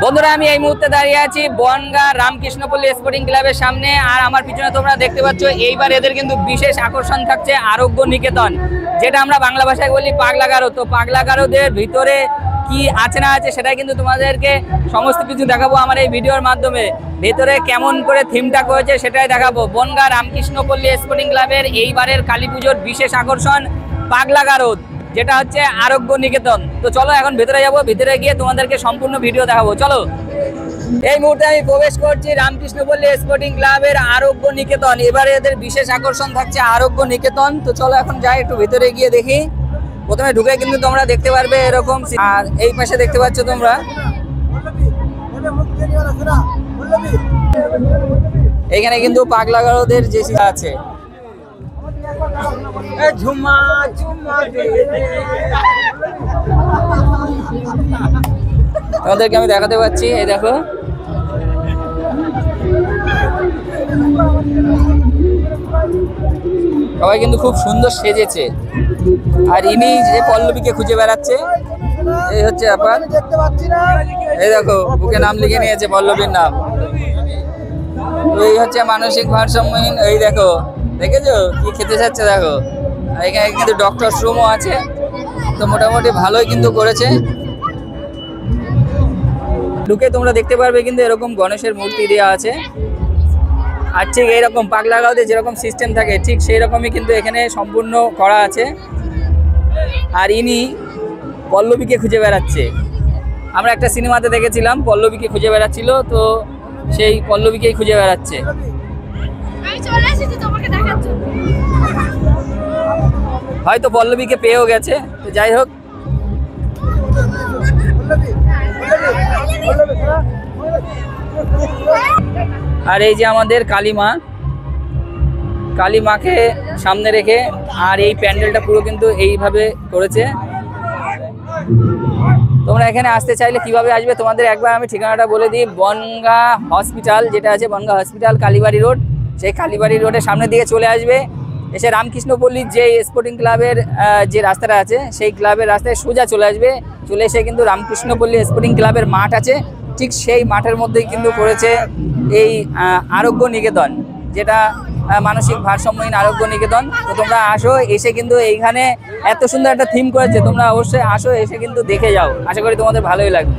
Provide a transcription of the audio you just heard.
বন্ধুরা আমি এই মুহূর্তে দাঁড়িয়ে আছি বনগাঁ রামকৃষ্ণপল্লী স্পোর্টিং ক্লাবের সামনে। আর আমার পিছনে তোমরা দেখতে পাচ্ছ এইবার এদের কিন্তু বিশেষ আকর্ষণ থাকছে আরোগ্য নিকেতন, যেটা আমরা বাংলা ভাষায় বলি পাগলা গারো। তো পাগলা গারোদের ভিতরে কি আছে না আছে সেটাই কিন্তু তোমাদেরকে সমস্ত কিছু দেখাবো আমার এই ভিডিওর মাধ্যমে। ভেতরে কেমন করে থিমটা করেছে সেটাই দেখাবো। বনগাঁ রামকৃষ্ণপল্লী স্পোর্টিং ক্লাবের এইবারের কালী পুজোর বিশেষ আকর্ষণ পাগলা গারো, যেটা হচ্ছে আরোগ্য নিকেতন। তো চলো এখন ভেতরে যাবো, ভেতরে গিয়ে তোমাদেরকে সম্পূর্ণ ভিডিও দেখাবো। চলো, এই মুহূর্তে আমি প্রবেশ করছি রামকৃষ্ণপল্লী স্পোর্টিং ক্লাবের আরোগ্য নিকেতন। এবারে এদের বিশেষ আকর্ষণ থাকছে আরোগ্য নিকেতন। তো চলো এখন যাই, একটু ভেতরে গিয়ে দেখি। প্রথমে ঢুকে কিন্তু তোমরা দেখতে পারবে এরকম, আর এই পাশে দেখতে পাচ্ছ তোমরা এখানে কিন্তু পাগলা গারোদের যে আছে। তোমাদেরকে আমি দেখাতে পাচ্ছি, এই দেখো সবাই কিন্তু খুব সুন্দর সেজেছে। আর ইনি যে পল্লবীকে খুঁজে বেড়াচ্ছে, এই হচ্ছে ব্যাপার। এই দেখো বুকে নাম লিখে নিয়েছে, পল্লবীর নাম। এই হচ্ছে মানসিক ভারসাম্যহীন। এই দেখো, দেখেছো কি খেতে চাচ্ছে দেখো। আর এখানে কিন্তু ডক্টর রুমও আছে। তো মোটামুটি ভালোই কিন্তু করেছে। ঢুকে তোমরা দেখতে পারবে কিন্তু এরকম গণেশের মূর্তি দেওয়া আছে। আর ঠিক এইরকম পাগলা গারোতে যেরকম সিস্টেম থাকে ঠিক সেই রকমই কিন্তু এখানে সম্পূর্ণ করা আছে। আর ইনি পল্লবীকে খুঁজে বেড়াচ্ছে। আমরা একটা সিনেমাতে দেখেছিলাম পল্লবীকে খুঁজে বেড়াচ্ছিল, তো সেই পল্লবীকেই খুঁজে বেড়াচ্ছে। হয়তো পল্লবীকে পেয়েও গেছে। তো যাই হোক, আর এই যে আমাদের কালীমা, কালীমাকে সামনে রেখে আর এই প্যান্ডেলটা পুরো কিন্তু এইভাবে করেছে। তোমরা এখানে আসতে চাইলে কিভাবে আসবে তোমাদের একবার আমি ঠিকানাটা বলে দিই। বনগাঁ হসপিটাল যেটা আছে, বনগাঁ হসপিটাল কালীবাড়ি রোড, সেই কালীবাড়ি রোডের সামনে দিয়ে চলে আসবে। এসে রামকৃষ্ণপল্লীর যে স্পোর্টিং ক্লাবের যে রাস্তাটা আছে সেই ক্লাবের রাস্তায় সোজা চলে আসবে। চলে এসে কিন্তু রামকৃষ্ণপল্লী স্পোর্টিং ক্লাবের মাঠ আছে, ঠিক সেই মাঠের মধ্যেই কিন্তু করেছে এই আরোগ্য নিকেতন, যেটা মানসিক ভারসাম্যহীন আরোগ্য নিকেতন। তো তোমরা আসো, এসে কিন্তু এইখানে এত সুন্দর একটা থিম করেছে। তোমরা অবশ্যই আসো, এসে কিন্তু দেখে যাও। আশা করি তোমাদের ভালোই লাগবে।